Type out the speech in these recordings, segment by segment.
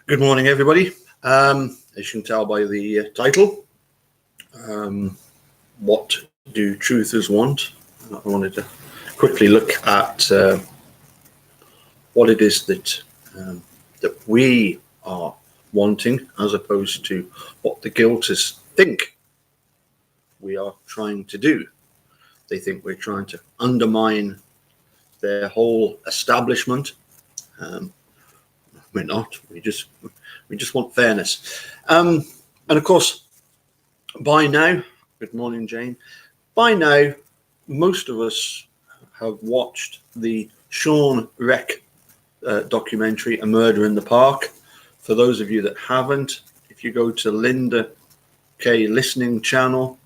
Good morning, everybody. As you can tell by the title, what do truthers want? I wanted to quickly look at what it is that we are wanting, as opposed to what the guilters think we are trying to do. They think we're trying to undermine their whole establishment. We're not. We just want fairness. And of course, by now, good morning, Jane. By now, most of us have watched the Sean Reck documentary, A Murder in the Park. For those of you that haven't, if you go to Linda Kay listening channel,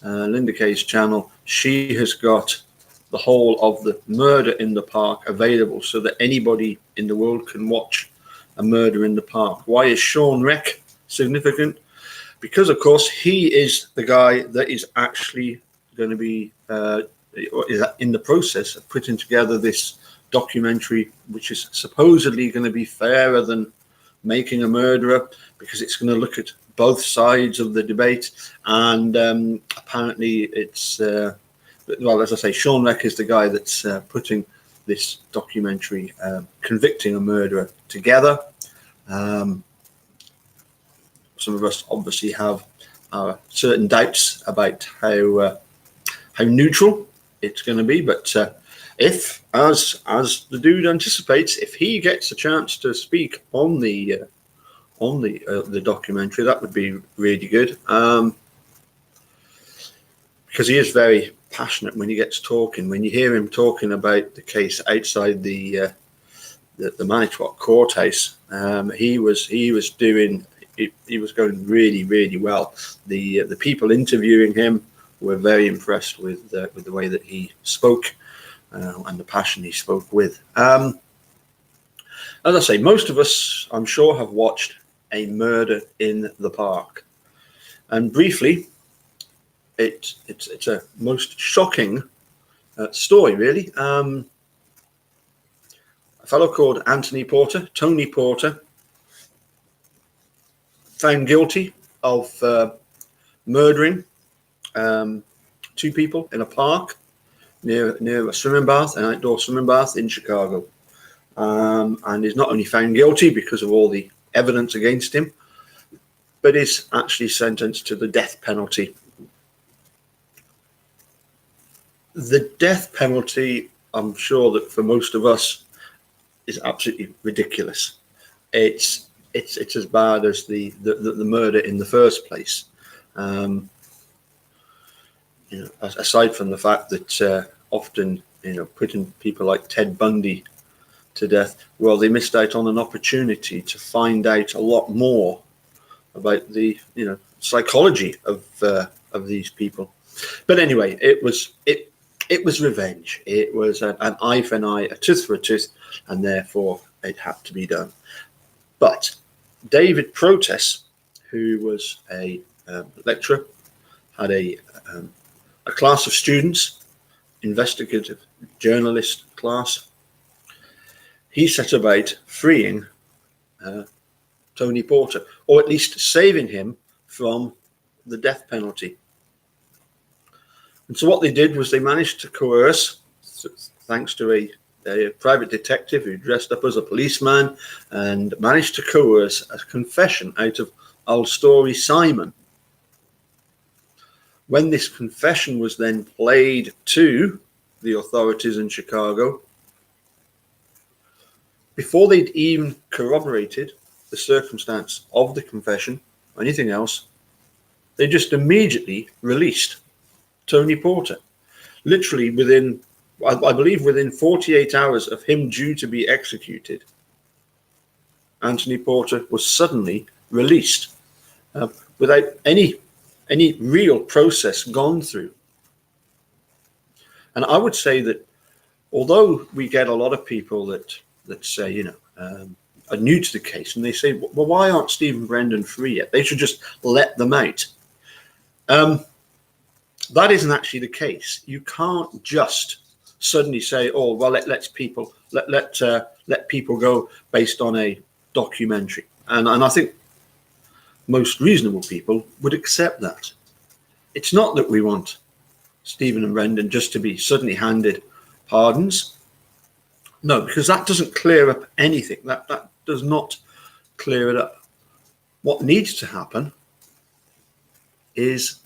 Linda Kay's channel, she has got the whole of the Murder in the Park available so that anybody in the world can watch A Murder in the Park. Why is Sean Reck significant? Because, of course, he is the guy that is actually going to be is in the process of putting together this documentary, which is supposedly going to be fairer than Making a Murderer, because it's going to look at both sides of the debate. And apparently it's, well, as I say, Sean Reck is the guy that's putting this documentary, Convicting a Murderer, together. Some of us obviously have certain doubts about how neutral it's going to be, but if, as the dude anticipates, if he gets a chance to speak on the documentary, that would be really good, because he is very passionate when he gets talking. When you hear him talking about the case outside the Manitowoc courthouse, he was going really, really well. The people interviewing him were very impressed with the way that he spoke and the passion he spoke with. As I say, most of us, I'm sure, have watched A Murder in the Park, and briefly, it's a most shocking story, really. A fellow called Tony Porter, found guilty of murdering two people in a park near a swimming bath, an outdoor swimming bath in Chicago, and is not only found guilty because of all the evidence against him, but is actually sentenced to the death penalty. The death penalty, I'm sure that for most of us, is absolutely ridiculous. It's as bad as the murder in the first place. Aside from the fact that often, putting people like Ted Bundy to death, well, they missed out on an opportunity to find out a lot more about the psychology of these people. But anyway, it was revenge. It was an eye for an eye, a tooth for a tooth, and therefore it had to be done. But David Protes, who was a lecturer, had a class of students, investigative journalist class. He set about freeing Tony Porter, or at least saving him from the death penalty. And so what they did was they managed to coerce, thanks to a private detective who dressed up as a policeman, and managed to coerce a confession out of old story Simon. When this confession was then played to the authorities in Chicago, before they'd even corroborated the circumstance of the confession or anything else, they just immediately released Tony Porter. Literally within, I believe, within 48 hours of him due to be executed, Anthony Porter was suddenly released without any real process gone through. And I would say that although we get a lot of people that say, are new to the case, and they say, well, why aren't Stephen Brendan free yet? They should just let them out. That isn't actually the case. You can't just suddenly say, oh, well, let people go based on a documentary. And I think most reasonable people would accept that. It's not that we want Stephen and Brendan just to be suddenly handed pardons. No, because that doesn't clear up anything. That does not clear it up. What needs to happen is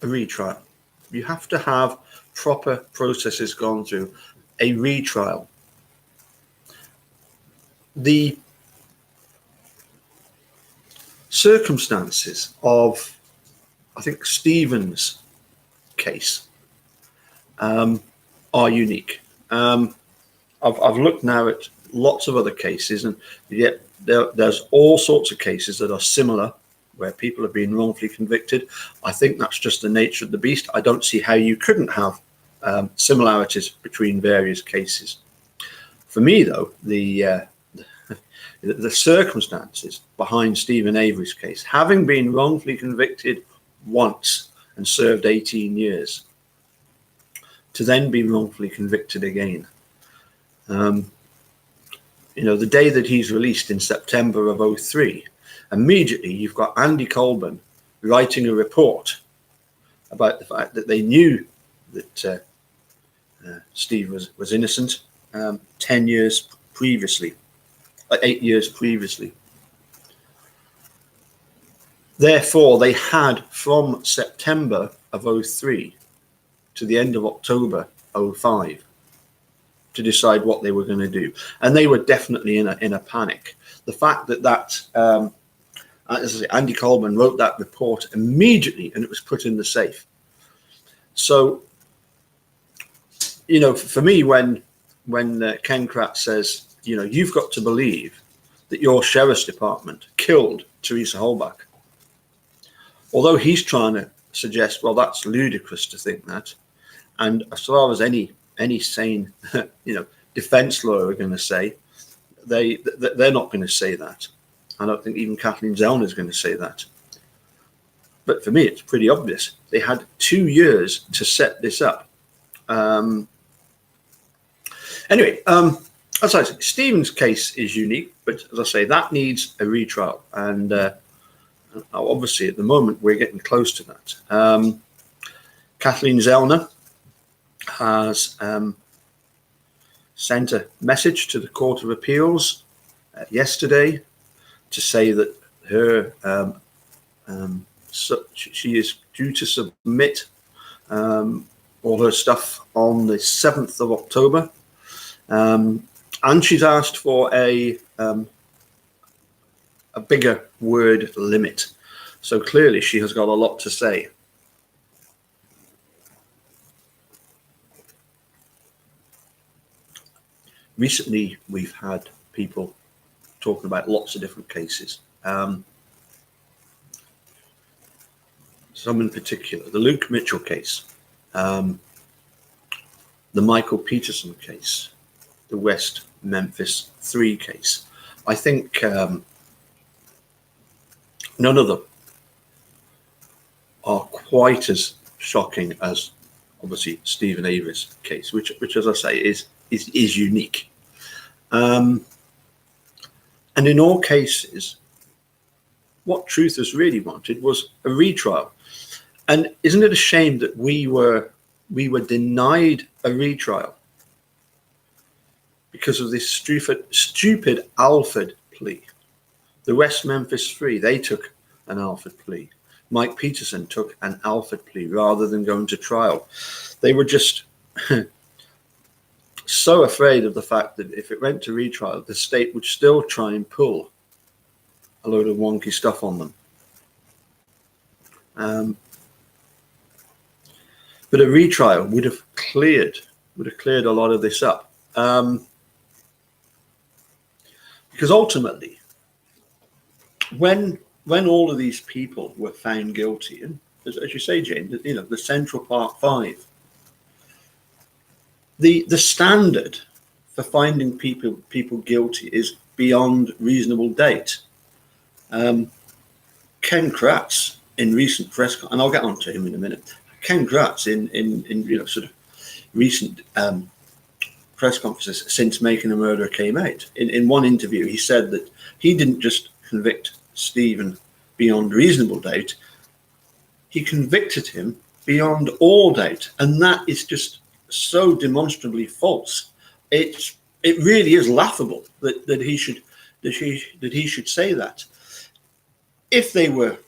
a retrial. You have to have proper processes gone through, a retrial. The circumstances of, I think, Stephen's case are unique. I've looked now at lots of other cases, and yet there's all sorts of cases that are similar where people have been wrongfully convicted. I think that's just the nature of the beast. I don't see how you couldn't have similarities between various cases. For me, though, the circumstances behind Steven Avery's case, having been wrongfully convicted once and served 18 years, to then be wrongfully convicted again. The day that he's released in September of 2003, immediately you've got Andy Colburn writing a report about the fact that they knew that Steve was innocent 10 years previously, 8 years previously. Therefore, they had from September of 2003 to the end of October 2005 to decide what they were going to do, and they were definitely in a panic. The fact that as I say, Andy Colburn wrote that report immediately, and it was put in the safe. So, for me, when Ken Kratz says, you've got to believe that your sheriff's department killed Teresa Holbach, although he's trying to suggest, well, that's ludicrous to think that, and as far as any sane, defense lawyer are going to say, they're not going to say that. I don't think even Kathleen Zellner is going to say that. But for me, it's pretty obvious. They had 2 years to set this up. Anyway, as I say, Stephen's case is unique, but as I say, that needs a retrial. And obviously, at the moment, we're getting close to that. Kathleen Zellner has sent a message to the Court of Appeals yesterday to say that her she is due to submit all her stuff on the 7th of October, and she's asked for a bigger word limit. So clearly, she has got a lot to say. Recently, we've had people talking about lots of different cases. Some in particular, the Luke Mitchell case, the Michael Peterson case, the West Memphis 3 case. I think none of them are quite as shocking as, obviously, Steven Avery's case, which as I say, is unique. And in all cases, what Truthers really wanted was a retrial. And isn't it a shame that we were denied a retrial because of this stupid Alford plea? The West Memphis 3, they took an Alford plea. Mike Peterson took an Alford plea rather than going to trial. They were just so afraid of the fact that if it went to retrial, the state would still try and pull a load of wonky stuff on them. But a retrial would have cleared a lot of this up. Because ultimately, when all of these people were found guilty, and as you say, Jane, the Central Park 5, the standard for finding people guilty is beyond reasonable doubt. Ken Kratz in recent press, and I'll get on to him in a minute. Ken Kratz in sort of recent press conferences since Making a Murderer came out. In one interview, he said that he didn't just convict Stephen beyond reasonable doubt, he convicted him beyond all doubt. And that is just so demonstrably false. It really is laughable that he should say that. If they were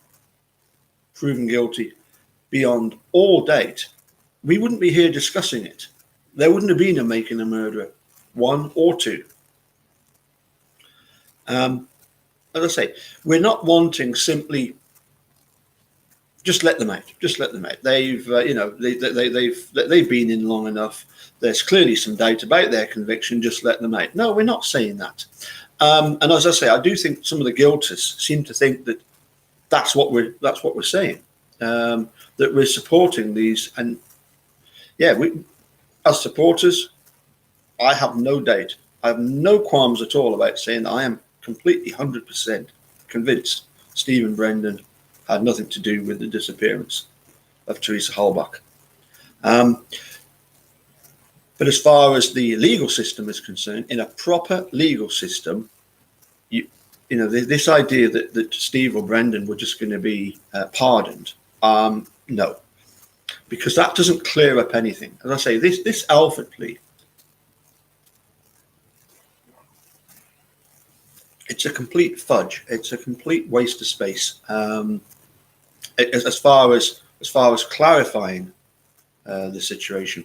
proven guilty beyond all doubt, we wouldn't be here discussing it. There wouldn't have been a Making a Murderer 1 or 2. As I say, we're not wanting simply just let them out. Just let them out. They've they've been in long enough. There's clearly some doubt about their conviction. Just let them out. No, we're not saying that. And as I say, I do think some of the guiltists seem to think that that's what we're saying. That we're supporting these, and yeah, we as supporters, I have no doubt. I have no qualms at all about saying that I am completely 100% convinced Stephen Brendan had nothing to do with the disappearance of Teresa Halbach. But as far as the legal system is concerned, in a proper legal system, this idea that Steve or Brendan were just going to be pardoned, no, because that doesn't clear up anything. As I say, this Alford plea, it's a complete fudge. It's a complete waste of space. As far as clarifying the situation,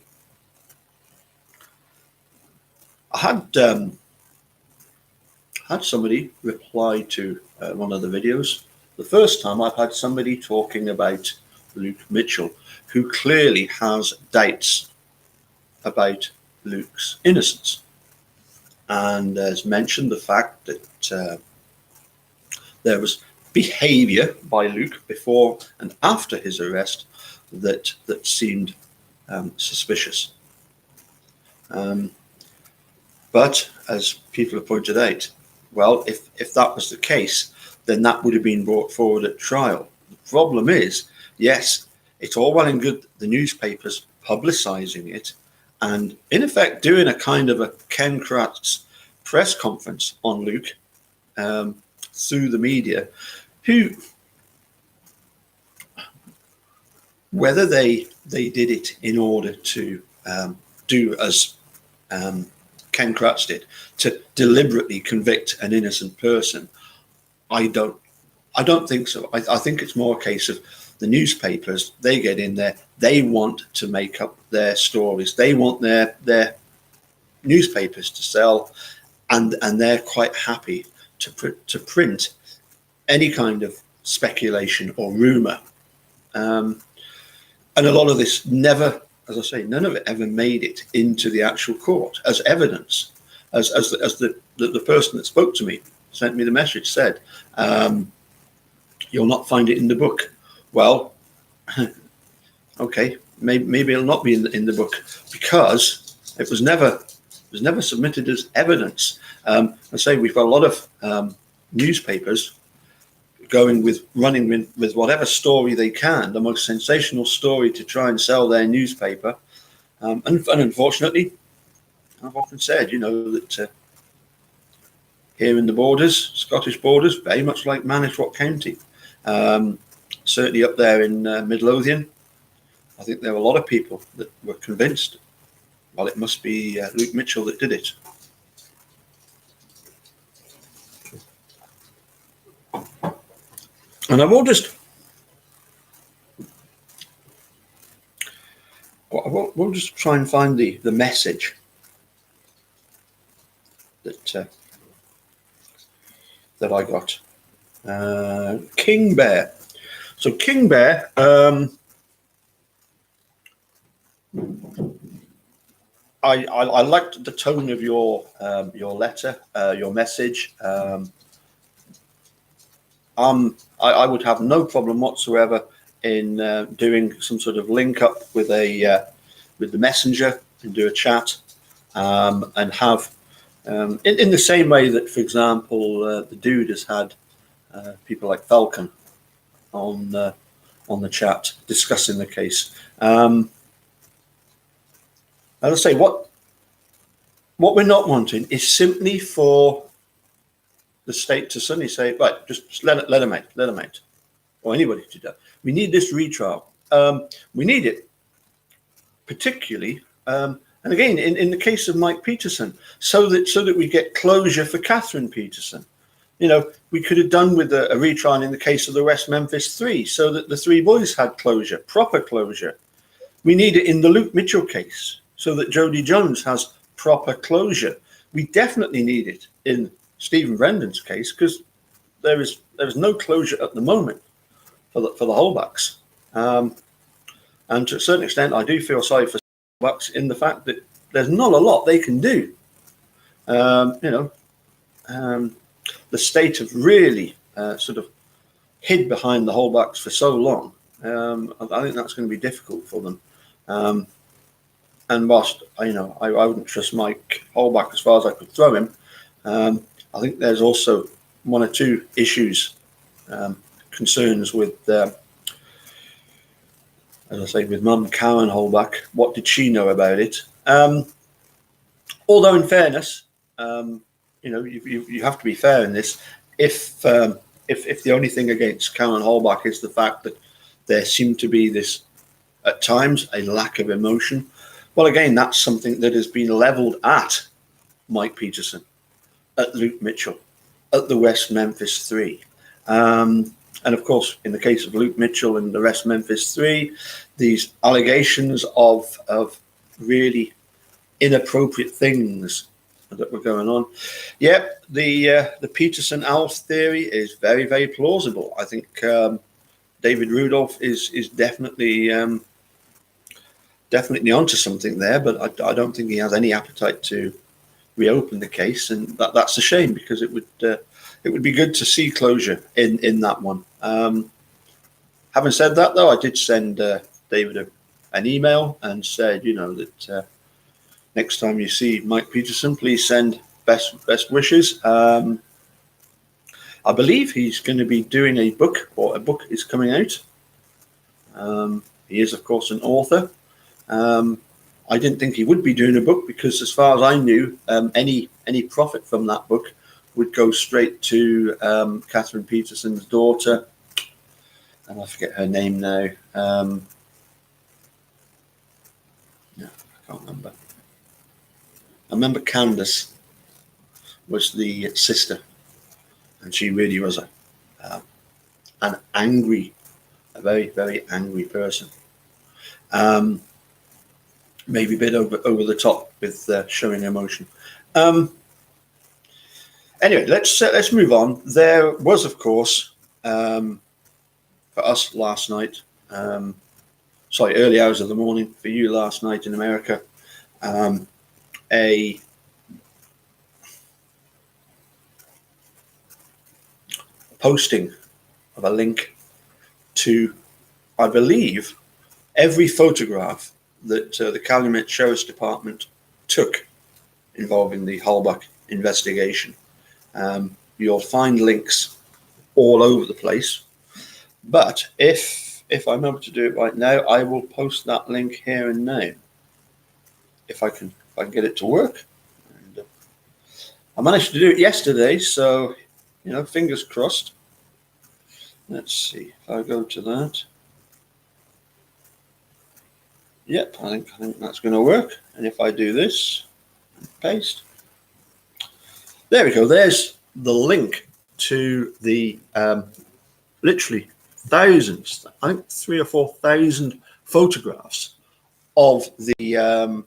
I had somebody reply to one of the videos. The first time I've had somebody talking about Luke Mitchell, who clearly has doubts about Luke's innocence, and has mentioned the fact that there was behaviour by Luke before and after his arrest that seemed suspicious. But as people have pointed out, well, if that was the case, then that would have been brought forward at trial. The problem is, yes, it's all well and good the newspapers publicising it and in effect doing a kind of a Ken Kratz press conference on Luke through the media, who, whether they did it in order to do as Ken Kratz did, to deliberately convict an innocent person, I don't think so. I think it's more a case of the newspapers, they get in there, they want to make up their stories, they want their newspapers to sell, and they're quite happy to print any kind of speculation or rumor. And a lot of this never, as I say, none of it ever made it into the actual court as evidence. As the person that spoke to me, sent me the message, said, you'll not find it in the book. Well, okay, maybe it'll not be in the book, because it was never submitted as evidence. I say we've got a lot of newspapers running with whatever story they can, the most sensational story to try and sell their newspaper. And unfortunately, I've often said, that here in the borders, Scottish borders, very much like Manitowoc County, certainly up there in Midlothian, I think there were a lot of people that were convinced, well, it must be Luke Mitchell that did it. And I will just, we'll just try and find the message that I got. King Bear. So King Bear, I liked the tone of your letter, your message. I would have no problem whatsoever in doing some sort of link up with the messenger and do a chat, and have in the same way that, for example, the dude has had people like Falcon on the chat discussing the case. As I say, what What we're not wanting is simply for the state to suddenly say, right, just let them out, or anybody to do that. We need this retrial. We need it particularly, and again, in the case of Mike Peterson, so that we get closure for Catherine Peterson. You know, we could have done with a retrial in the case of the West Memphis Three, so that the three boys had closure, proper closure. We need it in the Luke Mitchell case, so that Jody Jones has proper closure. We definitely need it in Stephen Brendan's case, because there is no closure at the moment for the Holbachs. And to a certain extent, I do feel sorry for Holbachs in the fact that there's not a lot they can do. The state have really sort of hid behind the Holbachs for so long. I think that's going to be difficult for them. And whilst I wouldn't trust Mike Holbach as far as I could throw him, I think there's also one or two issues, concerns with, as I say, with Mum Karen Holbach. What did she know about it? Although, in fairness, you have to be fair in this. If the only thing against Karen Holbach is the fact that there seemed to be this, at times, a lack of emotion, well, again, that's something that has been levelled at Mike Peterson, at Luke Mitchell, at the West Memphis Three. And of course, in the case of Luke Mitchell and the West Memphis Three, these allegations of really inappropriate things that were going on. Yep, the Peterson Alf theory is very, very plausible. I think David Rudolph is definitely onto something there, but I don't think he has any appetite to reopen the case, and that's a shame, because it would be good to see closure in that one. Having said that, though, I did send David an email and said, that next time you see Mike Peterson, please send best wishes. I believe he's going to be doing a book, or a book is coming out. He is, of course, an author. I didn't think he would be doing a book, because as far as I knew, any profit from that book would go straight to Catherine Peterson's daughter, and I forget her name now. No, I can't remember. I remember Candace was the sister, and she really was a very, very angry person. Maybe a bit over the top with showing emotion. Anyway, let's move on. There was, of course, for us last night, early hours of the morning, for you last night in America, a posting of a link to, I believe, every photograph that the Calumet Sheriff's Department took involving the Holbach investigation. You'll find links all over the place, but if I remember to do it right now, I will post that link here and now, if I can get it to work. And, I managed to do it yesterday, so fingers crossed. Let's see if I go to that. Yep, I think that's going to work. And if I do this, paste. There we go. There's the link to the literally thousands, I think 3,000 or 4,000 photographs of the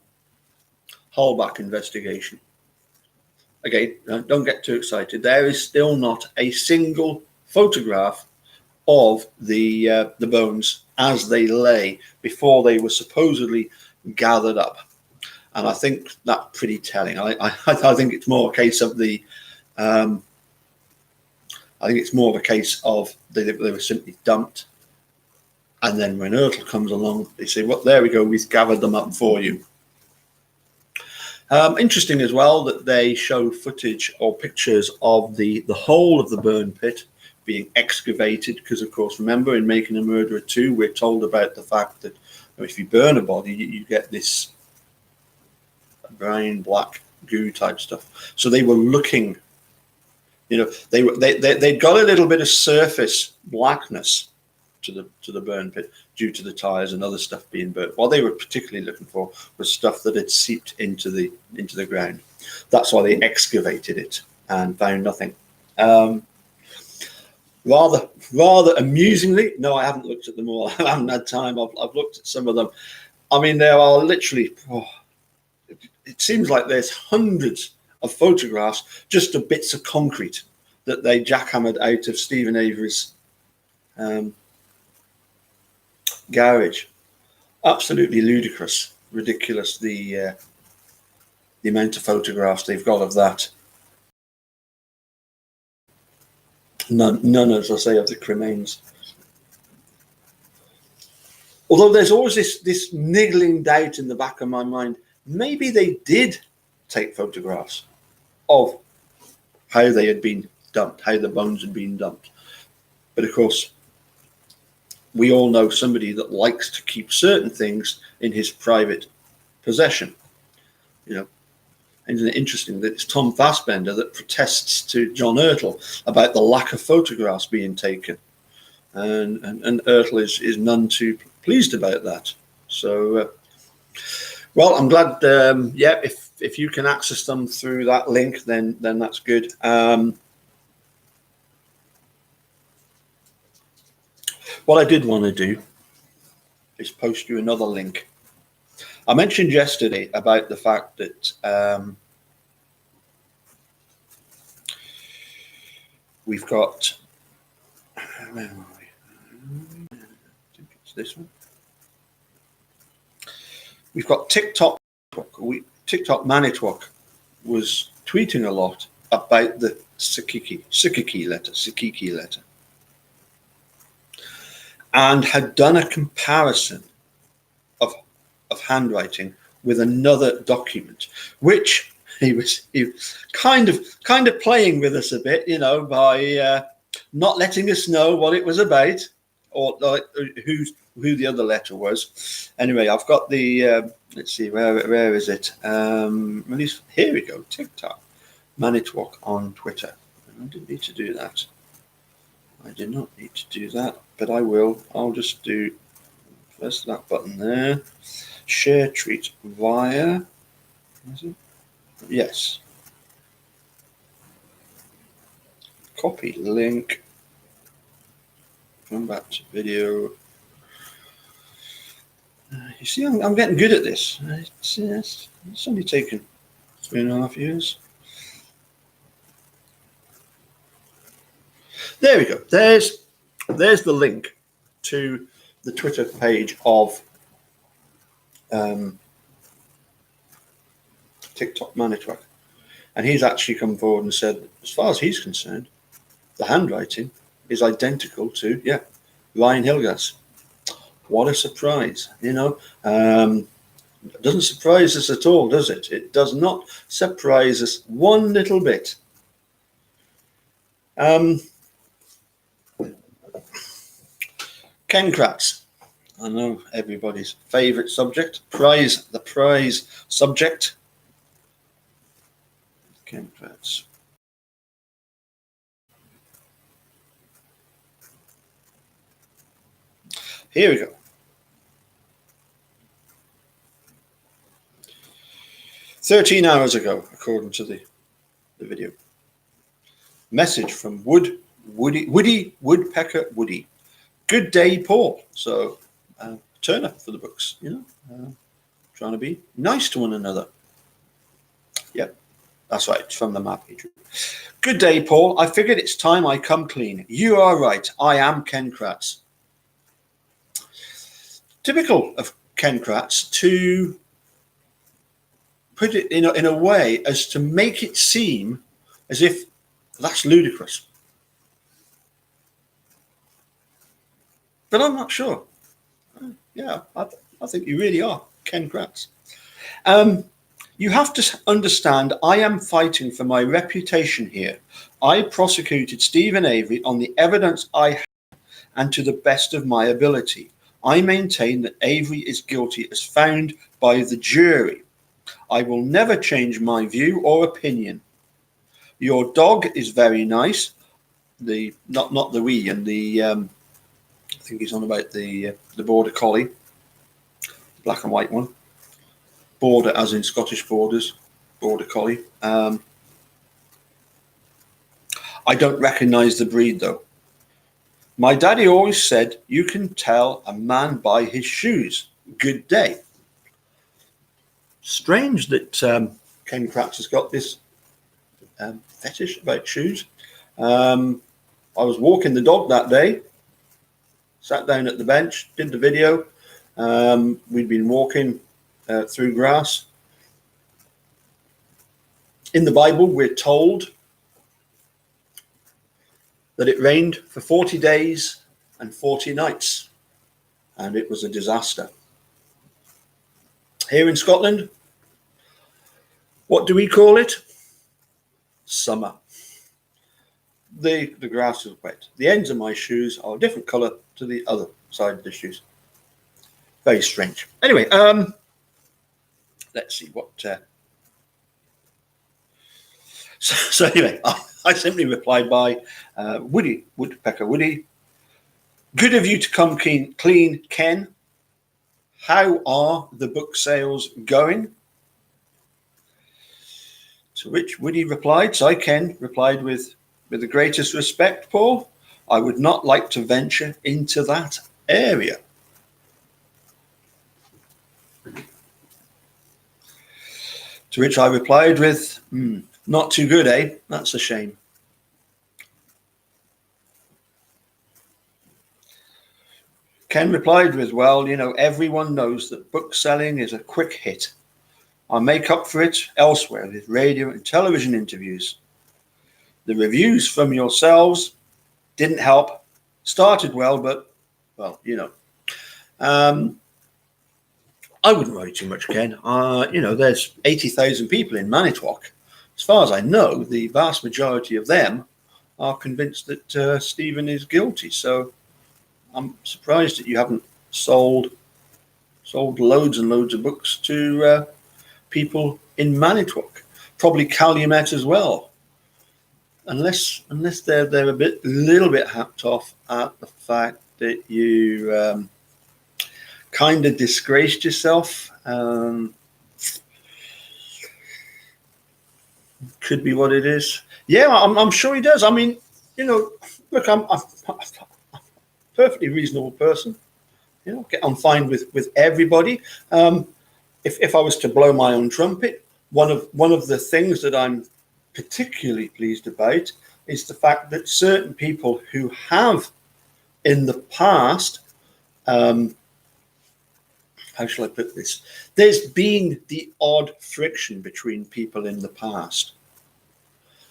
Holbach investigation. Again, don't get too excited. There is still not a single photograph of the bones as they lay before they were supposedly gathered up, and I think that's pretty telling. I think it's more a case of the. I think it's more of a case of they were simply dumped, and then when Ertl comes along, they say, "Well, there we go. We've gathered them up for you." Interesting as well that they show footage or pictures of the whole of the burn pit being excavated, because of course, remember, in Making a Murderer 2, we're told about the fact that if you burn a body, you get this brown black goo type stuff. So they were looking, they'd got a little bit of surface blackness to the burn pit due to the tires and other stuff being burnt. What they were particularly looking for was stuff that had seeped into the ground. That's why they excavated it and found nothing. Rather amusingly, no, I haven't looked at them all. I haven't had time. I've looked at some of them. I mean, there are literally, it seems like there's hundreds of photographs just of bits of concrete that they jackhammered out of Steven Avery's garage. Absolutely ludicrous, ridiculous, the amount of photographs they've got of that. None, as I say, of the cremains. Although there's always this niggling doubt in the back of my mind, maybe they did take photographs of how they had been dumped, how the bones had been dumped. But of course, we all know somebody that likes to keep certain things in his private possession. Isn't it interesting that it's Tom Fassbender that protests to John Ertl about the lack of photographs being taken, and Ertl is none too pleased about that. So, well, I'm glad. If you can access them through that link, then that's good. What I did want to do is post you another link. I mentioned yesterday about the fact that we've got, where are we? I think it's this one. We've got TikTok. TikTok Manitwok was tweeting a lot about the Sikiki letter, and had done a comparison of handwriting with another document, which he was kind of playing with us a bit, by not letting us know what it was about, or who the other letter was. Anyway, I've got the let's see, where is it? At least here we go. TikTok Manitwok on Twitter. I didn't need to do that. I did not need to do that, but I will. I'll just do first that button there. Share tweet via. Is it? Yes. Copy link. Come back to video. You see, I'm getting good at this. It's only taken 3.5 years. There we go. There's the link to the Twitter page of TikTok Manitwok, and he's actually come forward and said, as far as he's concerned, the handwriting is identical to Ryan Hilgas. What a surprise! It doesn't surprise us at all, does it? It does not surprise us one little bit. Ken Kratz, I know everybody's favourite subject, the prize subject. Ken Kratz. Here we go. "13 hours ago, according to the video. Message from Woody Woodpecker Woody. Good day, Paul." So turn up for the books, trying to be nice to one another. Yep, that's right, it's from the map. "Good day, Paul. I figured it's time I come clean. You are right. I am Ken Kratz." Typical of Ken Kratz to put it in a way as to make it seem as if that's ludicrous. But I'm not sure. I think you really are Ken Kratz. "You have to understand, I am fighting for my reputation here. I prosecuted Steven Avery on the evidence I have and to the best of my ability. I maintain that Avery is guilty as found by the jury. I will never change my view or opinion. Your dog is very nice. The not the wee and the I think he's on about the border collie, black and white one. Border as in Scottish borders, border collie. I don't recognise the breed though. My daddy always said you can tell a man by his shoes. Good day. Strange that Ken Kratz has got this fetish about shoes. I was walking the dog that day, sat down at the bench, did the video. We'd been walking through grass. In the Bible, we're told that it rained for 40 days and 40 nights, and it was a disaster. Here in Scotland, what do we call it? Summer. The grass is wet. The ends of my shoes are a different colour to the other side of the shoes. Very strange. Anyway, let's see what. So anyway, I simply replied by Woody, Woodpecker Woody. Good of you to come clean, Ken. How are the book sales going? To which Woody replied, so Ken replied with the greatest respect, Paul, I would not like to venture into that area. To which I replied with, not too good, eh? That's a shame. Ken replied with, well, you know, everyone knows that book selling is a quick hit. I make up for it elsewhere with radio and television interviews. The reviews from yourselves didn't help. Started well, but, well, you know. I wouldn't worry too much, Ken. You know, there's 80,000 people in Manitowoc. As far as I know, the vast majority of them are convinced that Stephen is guilty. So I'm surprised that you haven't sold loads and loads of books to people in Manitowoc. Probably Calumet as well. Unless they're a little bit hacked off at the fact that you kind of disgraced yourself. Could be what it is. Yeah, I'm sure he does. I mean, you know, look, I'm a perfectly reasonable person. You know, I'm fine with everybody. If I was to blow my own trumpet, one of the things that I'm particularly pleased about is the fact that certain people who have in the past, how shall I put this? There's been the odd friction between people in the past.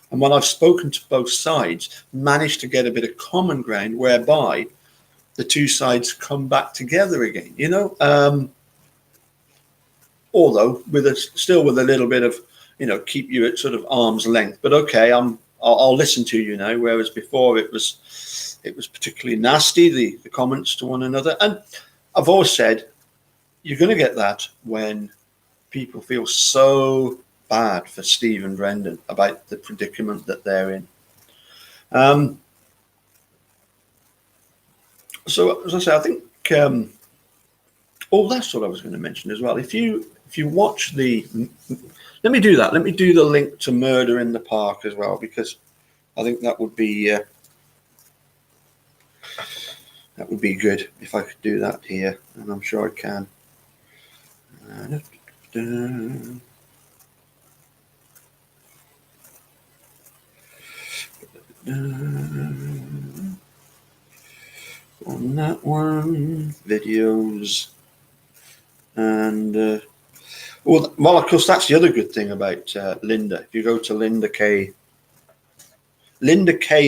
And when I've spoken to both sides, managed to get a bit of common ground whereby the two sides come back together again, you know? Although still with a little bit of, you know, keep you at sort of arm's length. But okay, I'll listen to you now. Whereas before it was particularly nasty, the comments to one another. And I've always said you're going to get that when people feel so bad for Steve and Brendan about the predicament that they're in. So as I say, I think that's what I was going to mention as well. If you watch let me do that. Let me do the link to Murder in the Park as well, because I think that would be good if I could do that here, and I'm sure I can. On that one, videos, and well, of course, that's the other good thing about Linda. If you go to Linda K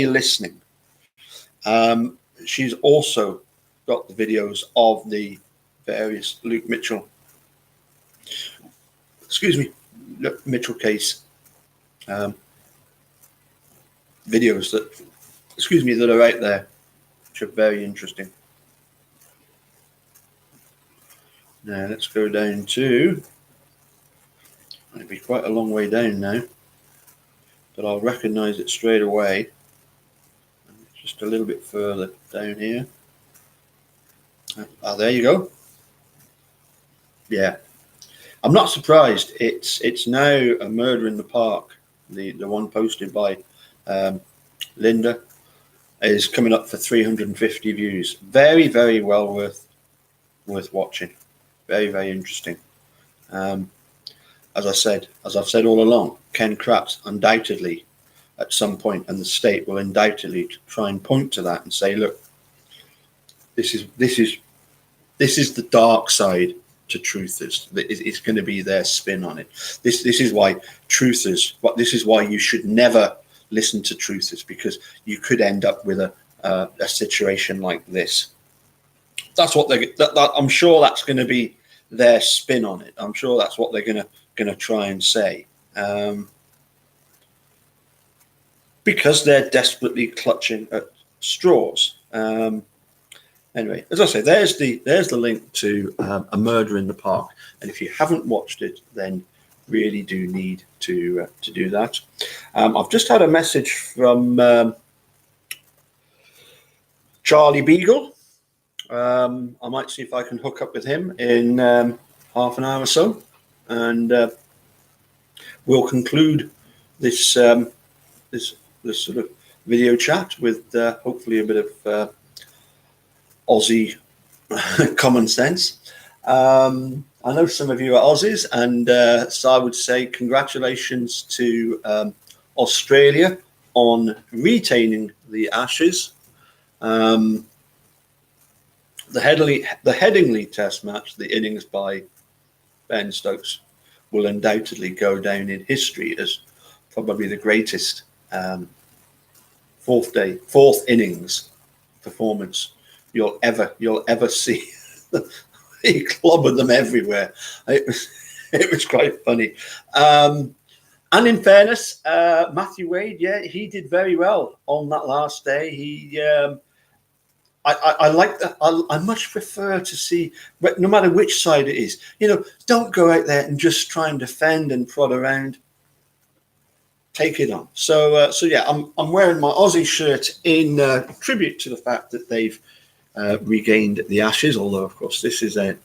Listening, she's also got the videos of the various Mitchell case videos that are out there, which are very interesting. Now let's go down to It'd be quite a long way down now, but I'll recognise it straight away. Just a little bit further down here. There you go. Yeah, I'm not surprised. It's now a Murder in the Park. The one posted by Linda is coming up for 350 views. Very, very well worth watching. Very, very interesting. As I've said all along, Ken Kratz undoubtedly at some point, and the state will undoubtedly try and point to that and say, look, this is the dark side to truthers. It's going to be their spin on it. This is why truthers. This is why you should never listen to truthers, because you could end up with a situation like this. That's what I'm sure that's going to be their spin on it. I'm sure that's what they're going to try and say, because they're desperately clutching at straws. Anyway, as I say, there's the link to A Murder in the Park, and if you haven't watched it, then really do need to do that. I've just had a message from Charlie Beagle. I might see if I can hook up with him in half an hour or so, and we'll conclude this this sort of video chat with hopefully a bit of Aussie common sense. I know some of you are Aussies, and so I would say congratulations to Australia on retaining the Ashes. The Headingley Test match, the innings by Ben Stokes, will undoubtedly go down in history as probably the greatest fourth innings performance you'll ever see. He clobbered them everywhere. It was quite funny. And in fairness, Matthew Wade, yeah, he did very well on that last day. He, I like that. I much prefer to see, no matter which side it is, don't go out there and just try and defend and prod around. Take it on. So yeah, I'm wearing my Aussie shirt in tribute to the fact that they've regained the Ashes. Although, of course, this is a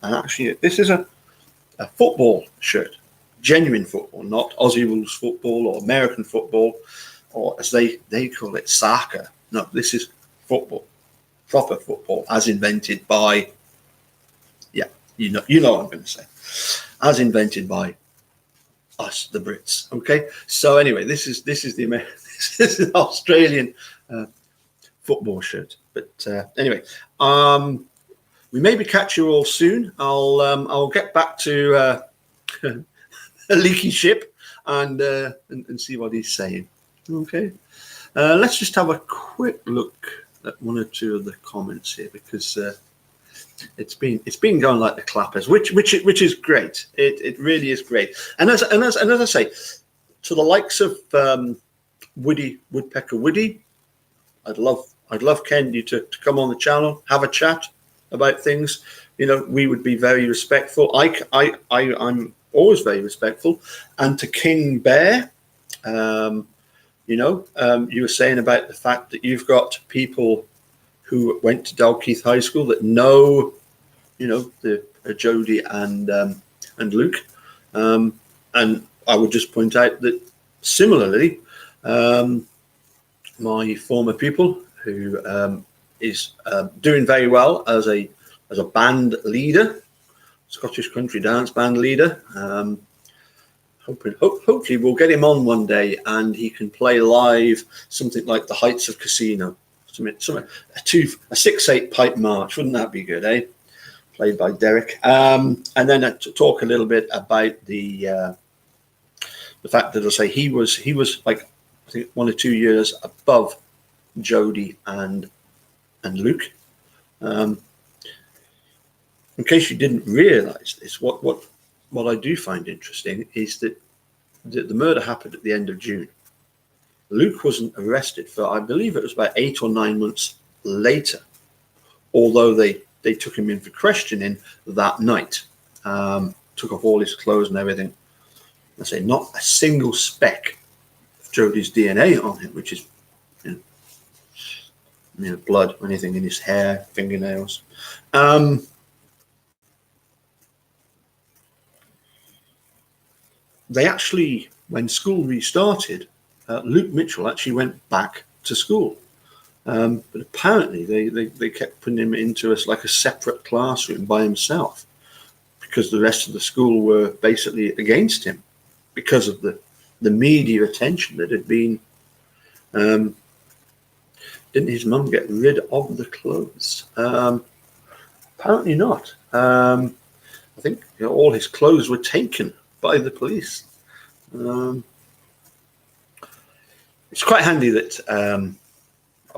football shirt, genuine football, not Aussie rules football or American football, or as they call it, soccer. No, this is football, proper football, as invented by, yeah, you know what I'm going to say, as invented by us, the Brits. Okay, so anyway, this is the this is an Australian football shirt. But anyway, we maybe catch you all soon. I'll get back to a leaky ship and see what he's saying. Okay, let's just have a quick look at one or two of the comments here, because it's been going like the clappers, which is great. It really is great. And as I say, to the likes of Woodpecker Woody, I'd love Ken you to come on the channel, have a chat about things. We would be very respectful. I'm always very respectful. And to King Bear, you were saying about the fact that you've got people who went to Dalkeith High School that know, the Jody and Luke. And I would just point out that similarly, my former pupil, who is doing very well as a band leader, Scottish country dance band leader. Hopefully we'll get him on one day and he can play live something like The Heights of Casino, something a 6/8 pipe march. Wouldn't that be good, eh? Played by Derek. And then to talk a little bit about the fact that, I'll say, he was like, I think 1 or 2 years above Jody and Luke. In case you didn't realise this, what I do find interesting is that the murder happened at the end of June. Luke wasn't arrested for, I believe it was about 8 or 9 months later, although they took him in for questioning that night, took off all his clothes and everything. I say not a single speck of Jodi's DNA on him, which is blood, anything in his hair, fingernails. They actually, when school restarted, Luke Mitchell actually went back to school. But apparently they kept putting him into a separate classroom by himself because the rest of the school were basically against him because of the media attention that had been. Didn't his mum get rid of the clothes? Apparently not. I think all his clothes were taken by the police. It's quite handy that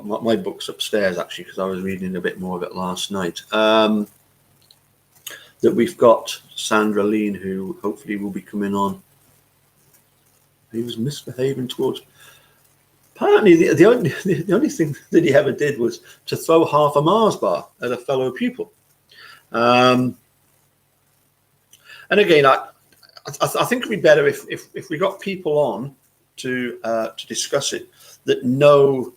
my book's upstairs, actually, because I was reading a bit more of it last night. That we've got Sandra Lean, who hopefully will be coming on. He was misbehaving towards. Apparently, the only thing that he ever did was to throw half a Mars bar at a fellow pupil. And again, I think it'd be better if we got people on to discuss it that know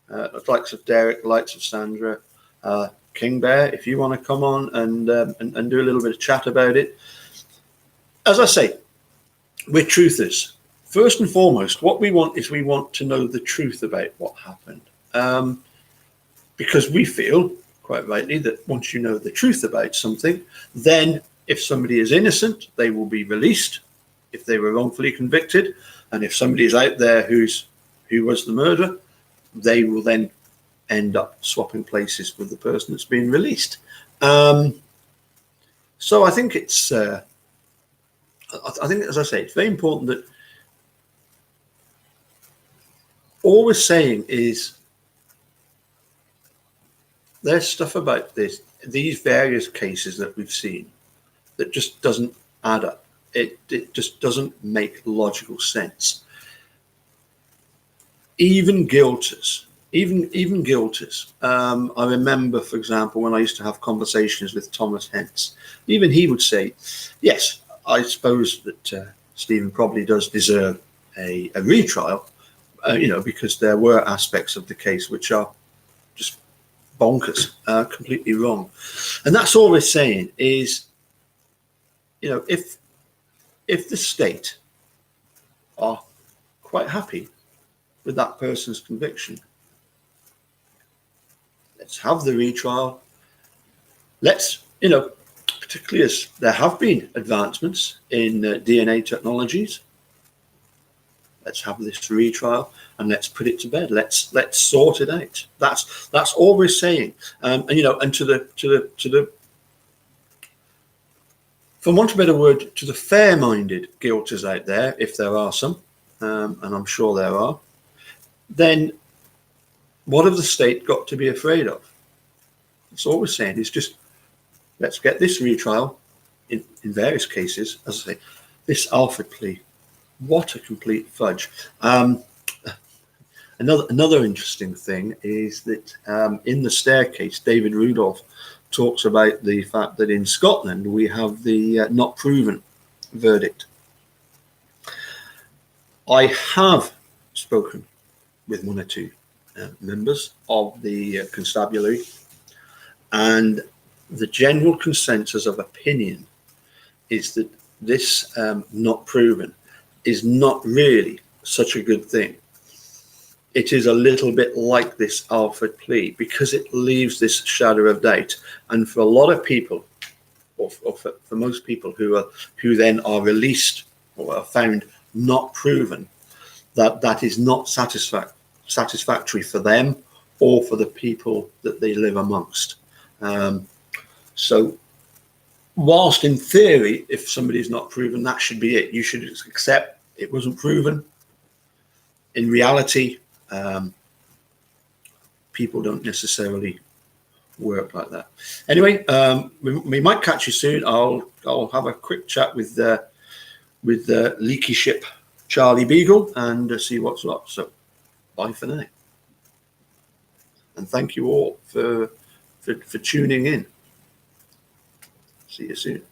the likes of Derek, the likes of Sandra, King Bear. If you want to come on and do a little bit of chat about it, as I say, we're truthers. First and foremost, what we want is we want to know the truth about what happened, because we feel quite rightly that once you know the truth about something, then if somebody is innocent, they will be released if they were wrongfully convicted. And if somebody is out there who was the murderer, they will then end up swapping places with the person that's been released. So I think it's, I think, as I say, it's very important that all we're saying is there's stuff about these various cases that we've seen that just doesn't add up. It just doesn't make logical sense. Even guilters. I remember, for example, when I used to have conversations with Thomas Hentz, even he would say, yes, I suppose that Stephen probably does deserve a retrial, because there were aspects of the case which are just bonkers, completely wrong. And that's all we're saying is, if the state are quite happy with that person's conviction, let's have the retrial. Let's, particularly as there have been advancements in DNA technologies, let's have this retrial and let's put it to bed. Let's sort it out. That's all we're saying. And to the for want of a better word, to the fair-minded guilters out there, if there are some, and I'm sure there are, then what have the state got to be afraid of? That's all we're saying is just let's get this retrial in various cases. As I say, this Alford plea, what a complete fudge. Another interesting thing is that in the staircase, David Rudolph talks about the fact that in Scotland we have the not proven verdict. I have spoken with one or two members of the constabulary, and the general consensus of opinion is that this not proven is not really such a good thing. It is a little bit like this Alford plea because it leaves this shadow of doubt. And for a lot of people, or for most people who then are released or are found not proven, that is not satisfactory for them or for the people that they live amongst. So whilst in theory, if somebody is not proven, that should be it. You should accept it wasn't proven. In reality, people don't necessarily work like that. Anyway, we might catch you soon. I'll have a quick chat with Leaky Ship Charlie Beagle and see what's up. So bye for now, and thank you all for tuning in. See you soon.